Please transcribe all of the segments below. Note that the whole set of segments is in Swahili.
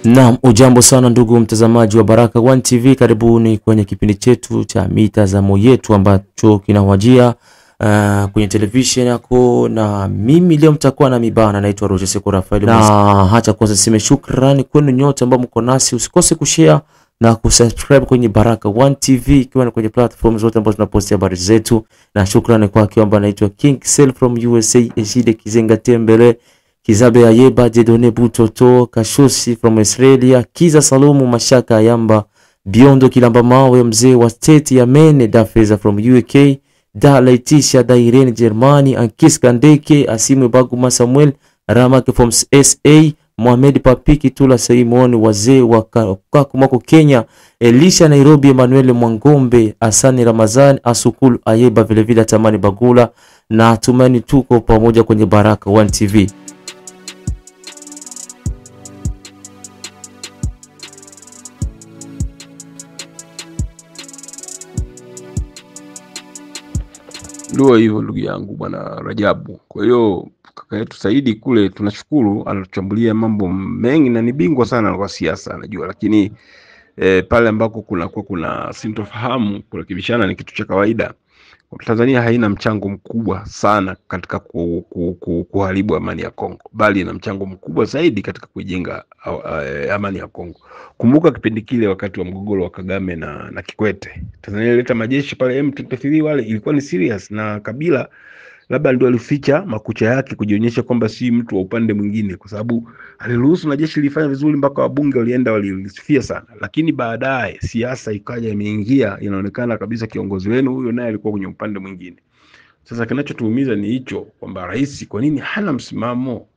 Naam, ujambo sana ndugu mtazamaji wa Baraka One TV, karibuni kwenye kipindi chetu cha mitazamo yetu ambacho kinawajia kwenye television yako, na mimi leo mtakuwa na mibana, naitwa Roger Seko Rafael. Na hacha kwanza sema shukrani kwenu nyote ambao mko nasi, usikose kushare na kusubscribe kwenye Baraka One TV ikiwa kwenye platform zote ambazo tunapostia habari zetu, na shukrani kwa kiomba anaitwa King Cell from USA, Ejide Kizenga Tembele, Kizabe Ayeba, Jedone Butoto, Kashosi from Australia, Kiza Salomu Mashaka Ayamba, Biondo Kilamba Mawe, mzee wa state ya Mene, Dafeza from UK, Da Leticia, Da Irene Germani, Ankis Kandeke, Asimwe Baguma Samuel, Ramake from SA, Mohamed Papiki Tula Simon, wazee wa Kakumako Kenya, Elisha Nairobi, Emmanuel Mwangombe, Asani Ramazani, Asukulu Ayeba, vile vile Tamani Bagula, na tumani tuko pamoja kwenye Baraka One TV. Ndio hivyo ndugu yangu bwana Rajabu. Kwa hiyo kaka yetu Saidi kule tunashukuru, anatuchambulia mambo mengi na ni bingwa sana kwa siasa anajua, lakini pale ambako kuna sintofahamu kurekebishana ni kitu cha kawaida. Tanzania haina mchango mkubwa sana katika kuharibu amani ya Kongo, bali ina mchango mkubwa zaidi katika kujenga amani ya Kongo. Kumbuka kipindi kile wakati wa mgogoro wa Kagame na Kikwete, Tanzania ilileta majeshi pale M23, wale ilikuwa ni serious, na Kabila labda ndio alificha makucha yake kujionyesha kwamba si mtu wa upande mwingine, kwa sababu aliruhusu na jeshi lifanya vizuri mpaka wabunge walienda walisifia sana. Lakini baadaye siasa ikaja imeingia, inaonekana kabisa kiongozi wenu huyo naye alikuwa kwenye upande mwingine. Sasa kinachotuumiza ni hicho, kwamba rais kwa nini hana msimamo?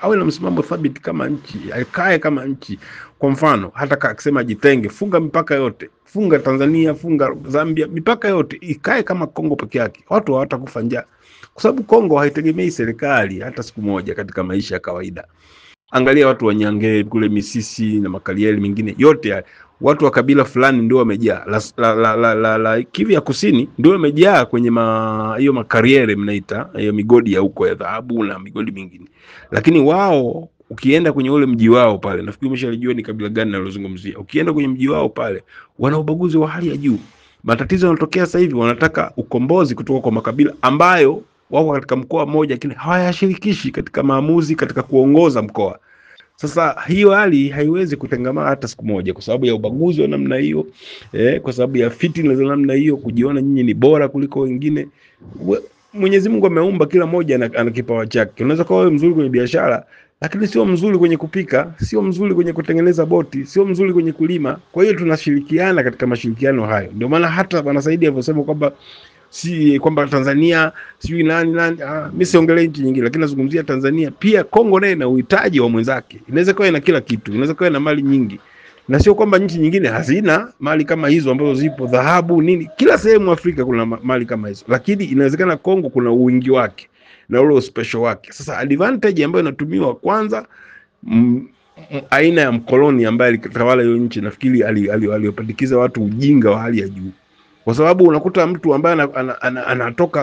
Awe na msimamo thabiti kama nchi, akae kama nchi. Kwa mfano hata akisema jitenge, funga mipaka yote, funga Tanzania, funga Zambia, mipaka yote ikae kama Kongo peke yake, watu hawatakufa njaa, kwa sababu Kongo haitegemei serikali hata siku moja katika maisha ya kawaida. Angalia watu wa Nyange kule Misisi na Makalieli mingine yote, watu wa kabila fulani ndio wamejaa. La Kivu ya Kusini ndio wamejaa kwenye hiyo makariere mnaita, hiyo migodi ya huko ya dhahabu na migodi mingine. Lakini wao ukienda kwenye ule mji wao pale, nafikiri umeshalijua ni kabila gani nalozungumzia. Ukienda kwenye mji wao pale, wana ubaguzi wa hali ya juu. Matatizo yanatokea sasa hivi, wanataka ukombozi kutoka kwa makabila ambayo wao katika mkoa mmoja, lakini hawayashirikishi katika maamuzi, katika kuongoza mkoa. Sasa hiyo hali haiwezi kutengamana hata siku moja, kwa sababu ya ubaguzi wa namna hiyo, kwa sababu ya fitina za namna hiyo, kujiona nyinyi ni bora kuliko wengine. Mwenyezi Mungu ameumba kila mmoja ana kipawa chake. Unaweza kuwa wewe mzuri kwenye biashara, lakini sio mzuri kwenye kupika, sio mzuri kwenye kutengeneza boti, sio mzuri kwenye kulima. Kwa hiyo tunashirikiana katika mashirikiano hayo. Ndio maana hata wanasaidia alivyosema kwamba si kwamba Tanzania sijui nani mimi siongelee nchi nyingine, lakini nazungumzia Tanzania. Pia Kongo naye ina uhitaji wa mwenzake. Inaweza kuwa ina kila kitu, inaweza kuwa ina mali nyingi, na sio kwamba nchi nyingine hazina mali kama hizo ambazo zipo, dhahabu nini, kila sehemu Afrika kuna mali kama hizo, lakini inawezekana Kongo kuna uwingi wake na ule special wake. Sasa advantage ambayo inatumiwa kwanza, aina ya mkoloni ambaye alitawala hiyo nchi, nafikiri aliyopandikiza watu ujinga wa hali ya juu. Kwa sababu unakuta mtu ambaye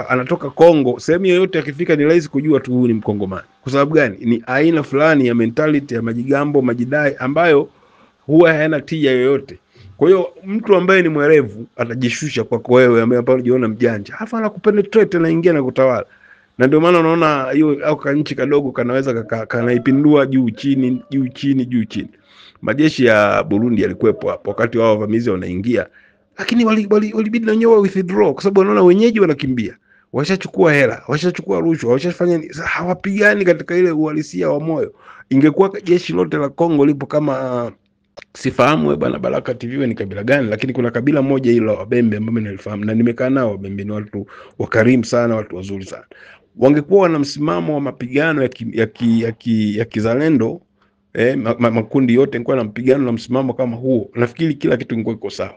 anatoka Kongo, sehemu yoyote akifika ni rahisi kujua tu huyu ni Mkongomani. Kwa sababu gani? Ni aina fulani ya mentality ya majigambo, majidai ambayo huwa hayana tija yoyote. Kwa hiyo mtu ambaye ni mwerevu atajishusha kwako wewe ambaye unajiona mjanja, halafu anakupenetrate na ingia na kutawala. Na ndio maana unaona hiyo au kanchi kadogo kanaweza kanaipindua juu chini, juu chini, juu chini. Majeshi ya Burundi yalikuwepo hapo wakati wao wavamizi wanaingia, lakini walibidi na wenyewe withdraw, kwa sababu wanaona wenyeji wanakimbia, washachukua hela, washachukua rushwa, washafanya hawapigani katika ile uhalisia wa moyo. Ingekuwa jeshi lote la Kongo lipo kama sifahamu wewe bana Baraka TV ni kabila gani, lakini kuna kabila moja hilo Wabembe ambao nilifahamu na nimekaa nao. Wabembe ni watu wakarimu sana, watu wazuri sana. Wangekuwa na msimamo wa mapigano ya kizalendo, makundi yote ingekuwa na mpigano na msimamo kama huo, nafikiri kila kitu ingekuwa iko sawa.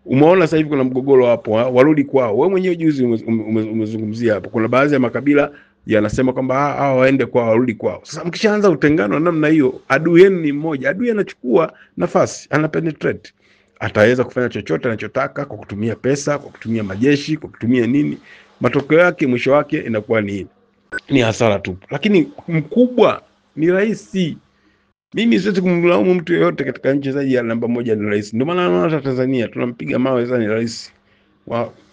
Umeona sasa hivi kuna mgogoro hapo, warudi kwao. Wewe mwenyewe juzi umezungumzia hapo, kuna baadhi ya makabila yanasema kwamba waende kwao, warudi kwao. Sasa mkishaanza utengano na namna hiyo, adui yenu ni mmoja, adui anachukua nafasi, ana penetrate. Ataweza kufanya chochote anachotaka kwa kutumia pesa, kwa kutumia majeshi, kwa kutumia nini. Matokeo yake mwisho wake inakuwa ni hasara tu. Lakini mkubwa ni rais. Mimi siwezi kumlaumu mtu yeyote katika nchi zaidi ya namba moja ni rais. Ndio maana naona hata Tanzania tunampiga mawe sana rais.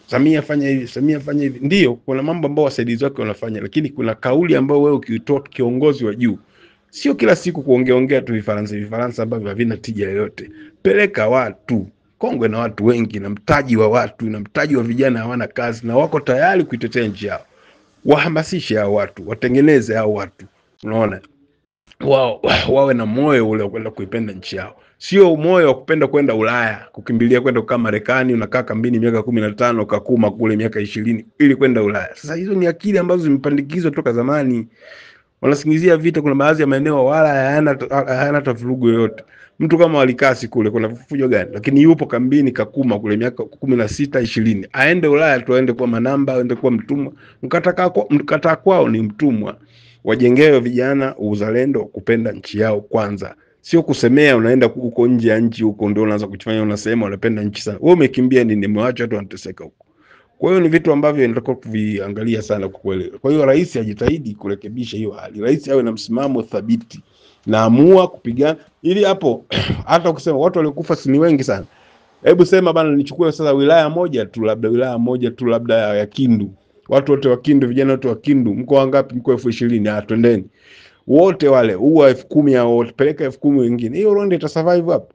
Samia fanya hivi, Samia fanya hivi. Ndio kuna mambo ambayo wasaidizi wake wanafanya, lakini kuna kauli ambayo wewe ukitoa kiongozi wa juu, sio kila siku kuongea tu vifaransa ambavyo havina tija yoyote. Peleka watu. Kongo na watu wengi na mtaji wa watu na mtaji wa vijana hawana kazi na wako tayari kuitetea nchi yao. Wahamasishe hao watu, watengeneze hao watu. Unaona? Wawe na moyo ule wa kwenda kuipenda nchi yao. Sio moyo wa kupenda kwenda Ulaya, kukimbilia kwenda kukaa Marekani, unakaa kambini miaka 15, ukakuma kule miaka 20 ili kwenda Ulaya. Sasa hizo ni akili ambazo zimepandikizwa toka zamani. Wanasingizia vita, kuna baadhi ya maeneo wala hayana tafurugu yoyote. Mtu kama Walikasi kule kuna fujo gani? Lakini yupo kambini kakuma kule miaka 16 20. Aende Ulaya tu, aende kwa manamba, aende kwa mtumwa. Mkataa kwao ni mtumwa. Wajengewe vijana uzalendo, kupenda nchi yao kwanza. Sio kusemea unaenda huko nje ya nchi huko ndio unaanza kujifanya unasema unapenda nchi sana. Wewe umekimbia nini? Umewacha watu wanateseka huko. Kwa hiyo ni vitu ambavyo inatakiwa kuviangalia sana kwa kweli. Kwa hiyo rais ajitahidi kurekebisha hiyo hali. Rais awe na msimamo thabiti na amua kupigana ili hapo hata ukisema watu waliokufa si wengi sana. Hebu sema bana, nichukue sasa wilaya moja tu labda ya Kindu. Watu wote wa Kindu, vijana wote wa Kindu, mko wangapi? Mko 20,000. Twendeni. Wote wale uwa 10,000 au peleka 10,000 wengine. Hiyo Rwanda ita survive hapo.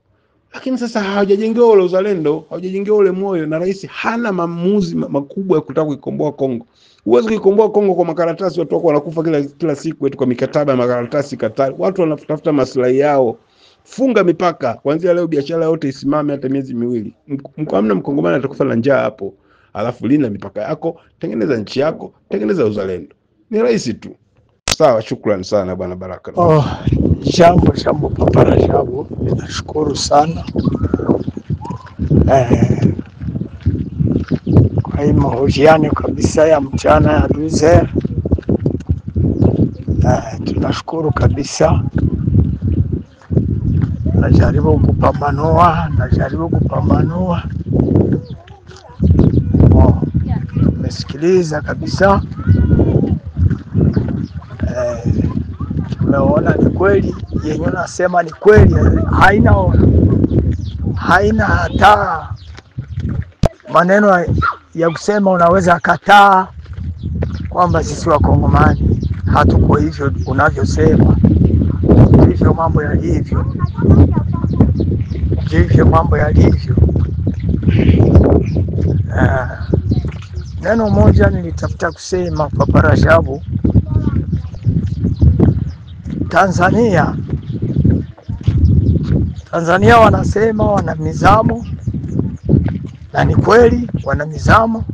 Lakini sasa hawajajengewa ule uzalendo, hawajajengewa ule moyo, na rais hana maamuzi makubwa ya kutaka kuikomboa Kongo. Huwezi kuikomboa Kongo kwa makaratasi, watu wako wanakufa kila siku wetu kwa mikataba ya makaratasi Katari. Watu wanatafuta maslahi yao. Funga mipaka. Kuanzia leo biashara yote isimame hata miezi 2. Hamna Mkongomani atakufa na njaa hapo. Alafu linda mipaka yako, tengeneza nchi yako, tengeneza uzalendo. Ni rahisi tu. Sawa, shukrani sana bwana Baraka. Jambo Papa Rajabu, nashukuru sana kwa hii mahojiano kabisa ya mchana ya 12h. Tunashukuru kabisa. Najaribu kupambanua. Tumesikiliza kabisa. Tumeona ni kweli yenye nasema ni kweli, haina hata maneno ya kusema unaweza kataa kwamba sisi wa Kongomani hatuko hivyo unavyosema. Ndivyo mambo yalivyo. Neno moja nilitafuta kusema Papa Rajabu, Tanzania wanasema wana mizamo, na ni kweli wana mizamo,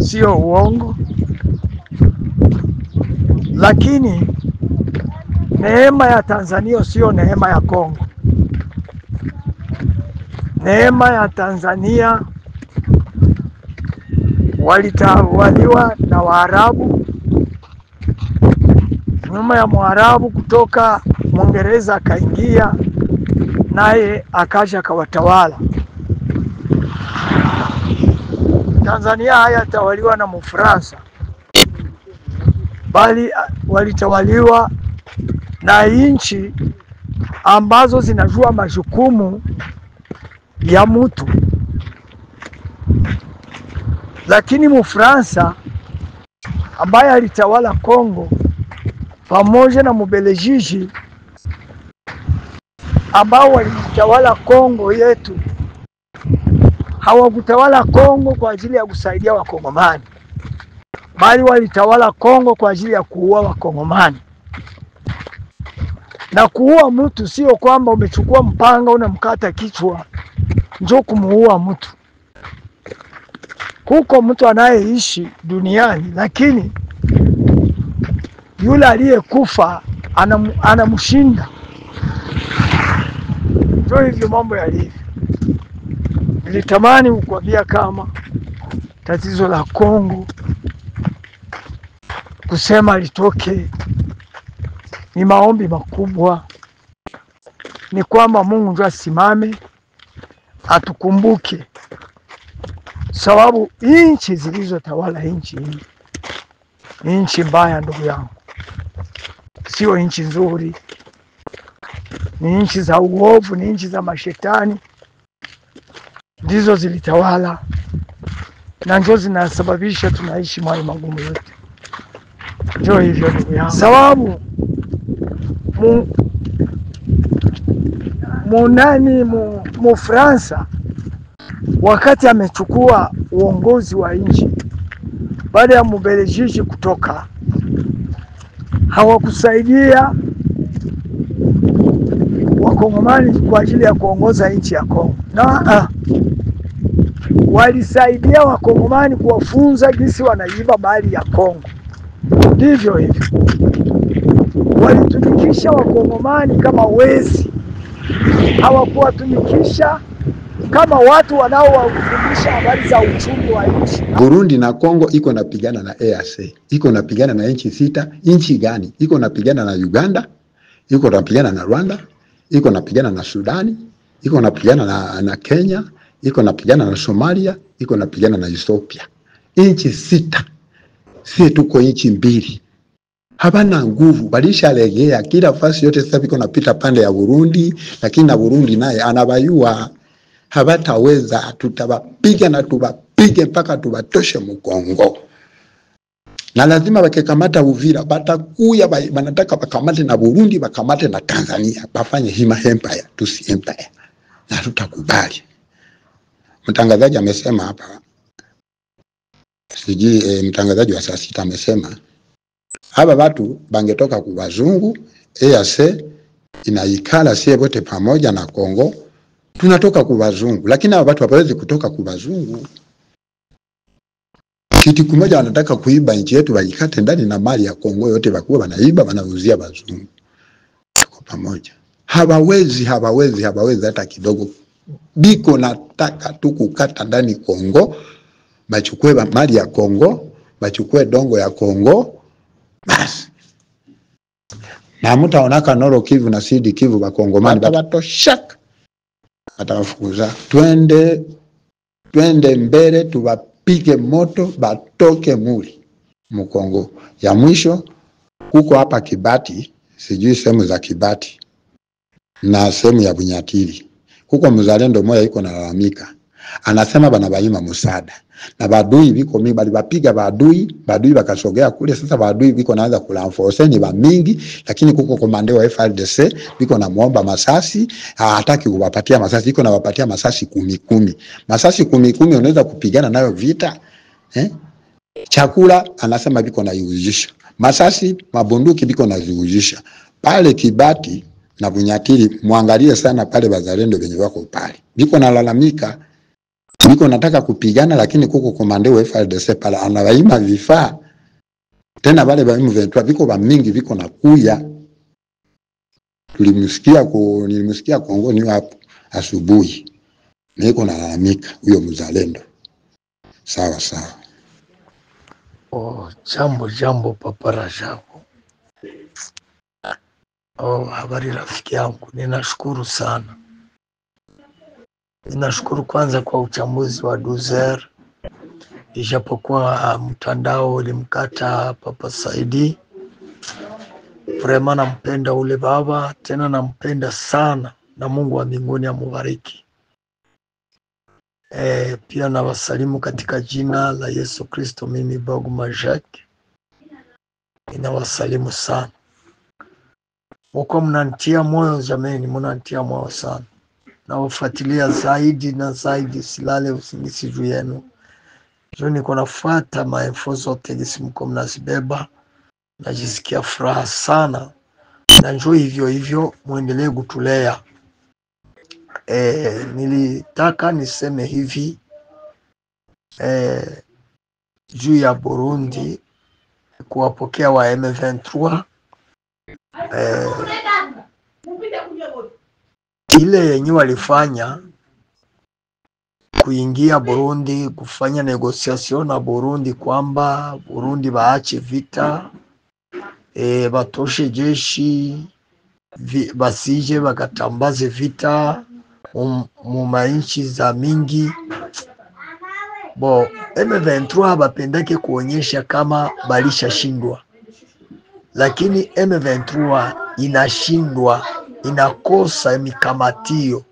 sio uongo. Lakini neema ya Tanzania sio neema ya Kongo. Neema ya Tanzania walitawaliwa na Waarabu. Nyuma ya Mwarabu kutoka Mwingereza akaingia naye akaja akawatawala. Tanzania hayatawaliwa na Mfaransa, bali walitawaliwa na nchi ambazo zinajua majukumu ya mtu. Lakini Mfaransa ambaye alitawala Kongo pamoja na Mbelgiji ambao walitawala Kongo yetu, hawakutawala Kongo kwa ajili ya kusaidia Wakongomani, bali walitawala Kongo kwa ajili ya kuua Wakongomani. Na kuua mtu sio kwamba umechukua mpanga unamkata kichwa njoo kumuua mtu. Huko mtu anayeishi duniani, lakini yule aliyekufa anamshinda. Ndio hivyo mambo yalivyo. Nilitamani kukwambia kama tatizo la Kongo kusema litoke ni maombi makubwa, ni kwamba Mungu ndio asimame atukumbuke, sababu nchi zilizotawala nchi hii ni nchi mbaya ndugu yangu, sio nchi nzuri. ni nchi za uovu, ni nchi za mashetani, ndizo zilitawala na ndio zinasababisha tunaishi mwa magumu yote. Ndio hivyo ndugu yangu, sababu mu Fransa wakati amechukua uongozi wa nchi baada ya Mbelgiji kutoka, hawakusaidia Wakongomani kwa ajili ya kuongoza nchi ya Kongo. Walisaidia Wakongomani kuwafunza jinsi wanaiba mali ya Kongo. Ndivyo hivyo. Walitumikisha Wakongomani kama wezi. Hawakuwatumikisha kama watu wanaowafundisha habari za uchumi wa nchi. Burundi na Kongo iko napigana na EAC. Iko napigana na nchi sita. Nchi gani? Iko napigana na Uganda, iko napigana na Rwanda, iko napigana na Sudani, iko napigana na Kenya, iko napigana na Somalia, iko napigana na Ethiopia. Nchi sita. Sisi tuko nchi mbili. Habana nguvu, balishalegea kila fasi yote sasa iko napita pande ya Burundi, lakini na Burundi naye anabayua habataweza, tutabapiga na tubapige mpaka tubatoshe Mkongo. Na lazima wakikamata Uvira, batakuya banataka bakamate na Burundi, bakamate na Tanzania, bafanye hima empire, tusi empire. Na tutakubali. Mtangazaji amesema hapa, mtangazaji wa saa sita amesema, haba watu bangetoka kwa wazungu, EAC inaikala sie wote pamoja na Kongo, tunatoka kwa wazungu, lakini haba watu hawawezi kutoka kwa wazungu. Kitu kimoja wanataka kuiba nchi yetu waikate ndani na mali ya Kongo yote wakuwa wanaiba wanauzia wazungu. Tuko pamoja. Hawawezi hata kidogo. Biko nataka tu kukata ndani Kongo, bachukue mali ya Kongo, bachukue dongo ya Kongo. Basi. Na mtaonaka Nord Kivu na Sud Kivu Bakongomani batatoshaka. Atawafukuza. Twende mbele tuwapige moto batoke muli Mkongo. Ya mwisho kuko hapa Kibati, sijui sehemu za Kibati na sehemu ya Bunyatiri. Kuko mzalendo moja iko nalalamika. Anasema banabaima msaada. Na badui biko mingi balibapiga badui bakasogea kule, sasa badui biko naanza kulanforce ni ba mingi, lakini kuko komande wa FARDC biko na muomba masasi, hataki kuwapatia masasi, biko na wapatia masasi 10. Masasi 10 unaweza kupigana nayo vita, Chakula anasema biko na iuzisha. Masasi mabunduki biko na ziuzisha. Pale Kibati na Bunyatiri muangalie sana pale bazalendo wenye wako pale. Biko nalalamika, biko nataka kupigana, lakini kuko komande wa FARDC pale anawaima vifaa. Tena wale ba M23 biko ba mingi biko na kuya. Nilimsikia Kongo ni hapo asubuhi. Niko nalalamika huyo mzalendo. Sawa. Jambo Papa Rajabu. Habari rafiki yangu, ninashukuru sana. Ninashukuru kwanza kwa uchambuzi wa Duzer. Ijapokuwa mtandao ulimkata Papa Saidi. Vraiment nampenda ule baba, tena nampenda sana, na Mungu wa mbinguni amubariki. Pia na wasalimu katika jina la Yesu Kristo. Mimi Baguma Jacques ninawasalimu sana. Mko mnantia moyo jameni, mnantia moyo sana. Na wafuatilia zaidi na zaidi, silale usingizi juu yenu. Niko nafuata maenfo zote gisi mko mnazibeba. Najisikia furaha sana. Na njoo hivyo muendelee kutulea. Nilitaka niseme hivi juu ya Burundi kuwapokea wa M23, ile yenye walifanya kuingia Burundi, kufanya negotiation na Burundi kwamba Burundi baache vita, batoshe jeshi, basije bakatambaze vita mu mainchi za mingi. M23 bapendake kuonyesha kama balisha shindwa, lakini M23 inashindwa inakosa mikamatio,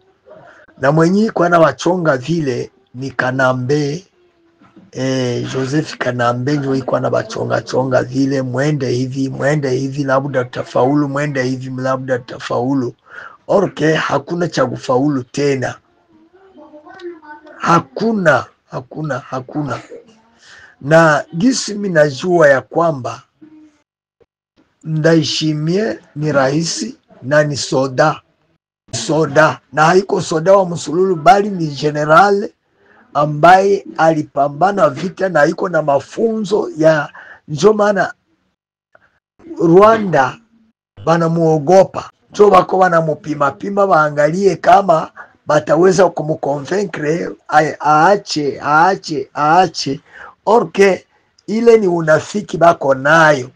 na mwenye kwa na wachonga vile ni Kanambe. Joseph Kanambe ndio iko na bachonga chonga vile, mwende hivi labda tafaulu, mwende hivi labda tafaulu. Orke hakuna cha kufaulu tena, hakuna. Na gisi mimi najua ya kwamba Ndayishimiye ni rahisi na ni soda, na haiko soda wa msululu, bali ni general ambaye alipambana vita na iko na mafunzo ya, ndio maana Rwanda banamuogopa, ndio bako banamupima waangalie kama bataweza kumconvaincre aache. Orke ile ni unafiki bako nayo,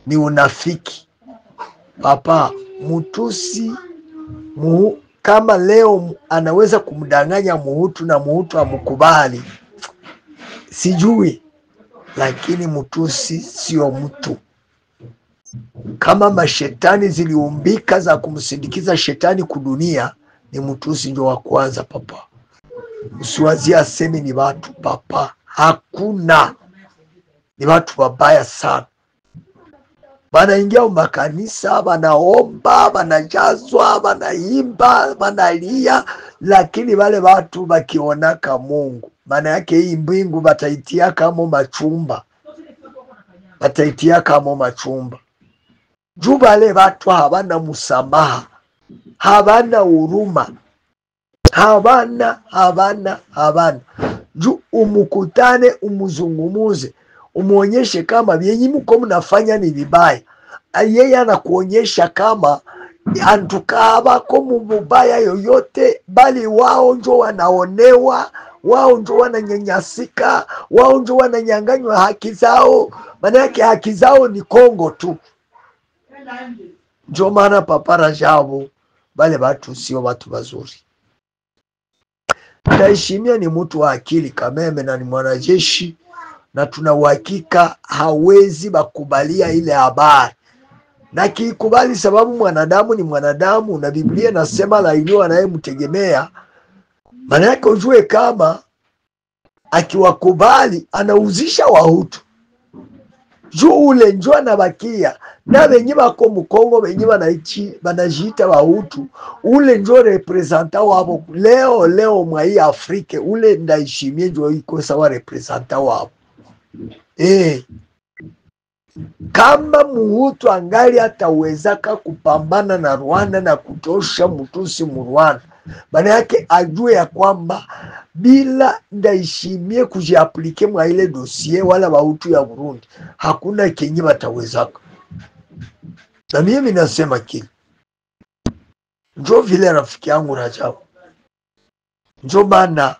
ni unafiki papa. Mutusi kama leo anaweza kumdanganya Muhutu na Muhutu amukubali, sijui, lakini Mutusi sio mtu. Kama mashetani ziliumbika za kumsindikiza shetani kudunia, ni Mutusi ndio wa kwanza papa. Usiwazie aseme ni watu papa, hakuna. Ni watu wabaya sana. Banaingia makanisa, banaomba, banajazwa, banaimba, banalia, lakini wale watu bakionaka Mungu, maana yake hii mbingu bataitia kama machumba. Juu wale watu habana musamaha, habana huruma, habana. Juu umukutane, umuzungumuze, umuonyeshe kama vyenye mko mnafanya ni vibaya. Yeye anakuonyesha kama antukaba ko mubaya yoyote, bali wao ndio wanaonewa, wao ndio wananyanyasika, wao ndio wananyanganywa haki zao. Maana yake haki zao ni Kongo tu. Ndio maana papara jabo bale watu sio watu wazuri. Ndayishimiye ni mtu wa akili kameme na ni mwanajeshi, na tuna uhakika hawezi bakubalia ile habari, na kiikubali sababu mwanadamu ni mwanadamu, na Biblia nasema lainiwa naye mtegemea. Maana yake ujue kama akiwakubali anauzisha Wahutu, juu ule njo anabakia na wenye bako Mkongo wenye banajiita Wahutu, ule njo representa wabo leo mwa hii Afrika. Ule Ndayishimiye njo iko sawa representa wabo. Kama Muhutu angali atawezaka kupambana na Rwanda na kutosha Mutusi mu Rwanda, maana yake ajue ya kwamba bila Ndayishimiye kujiaplike mwa ile dossier wala Bahutu ya Burundi, hakuna kenye batawezaka. Na mimi nasema kile njo vile rafiki yangu Rajabu, njo maana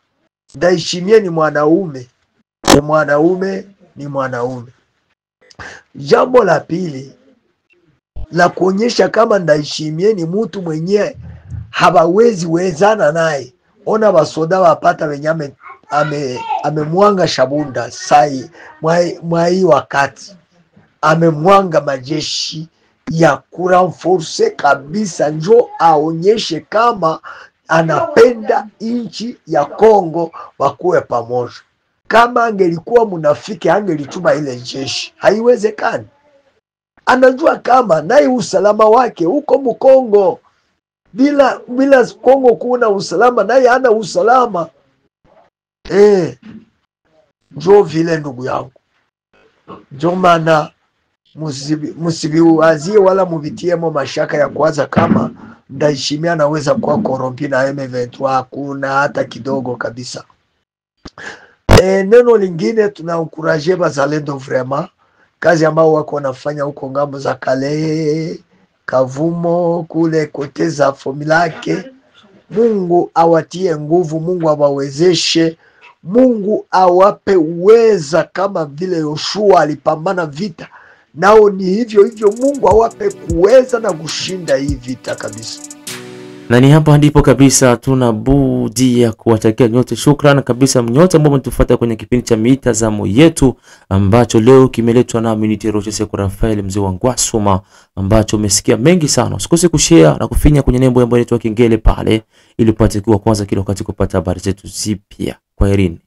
Ndayishimiye ni mwanaume. Jambo la pili la kuonyesha kama Ndayishimiye ni mtu mwenye hawawezi wezana naye, ona basoda wapata wenye amemwanga Shabunda sai mwai wakati amemwanga majeshi ya kuranforce kabisa, njo aonyeshe kama anapenda inchi ya Kongo wakuwe pamoja. Kama angelikuwa munafiki angelituma ile jeshi, haiwezekani. Anajua kama naye usalama wake huko Mkongo, bila Kongo kuna usalama, naye hana usalama. Njo vile ndugu yangu, njo maana musibiwazie wala muvitiemo mashaka ya kwanza kama Ndayishimiye anaweza kuwa korompi na M23. Hakuna hata kidogo kabisa. Neno lingine, tunaencourager bazalendo vraiment kazi ambao wako wanafanya huko ngambo za Kale, Kavumo, kule kote za Fomilake. Mungu awatie nguvu, Mungu awawezeshe, Mungu awape uweza kama vile Yoshua alipambana vita, nao ni hivyo Mungu awape kuweza na kushinda hii vita kabisa. Na ni hapa ndipo kabisa tuna budi ya kuwatakia nyote shukrani kabisa nyote ambao mmetufuata kwenye kipindi cha mitazamo yetu ambacho leo kimeletwa na Miniti Rochese kwa Rafael mzee wa Ngwasuma, ambacho umesikia mengi sana. Usikose kushare na kufinya kwenye nembo ambayo inaitwa kengele pale ili upate kuwa kwanza kila wakati kupata habari zetu zipya. Kwaherini.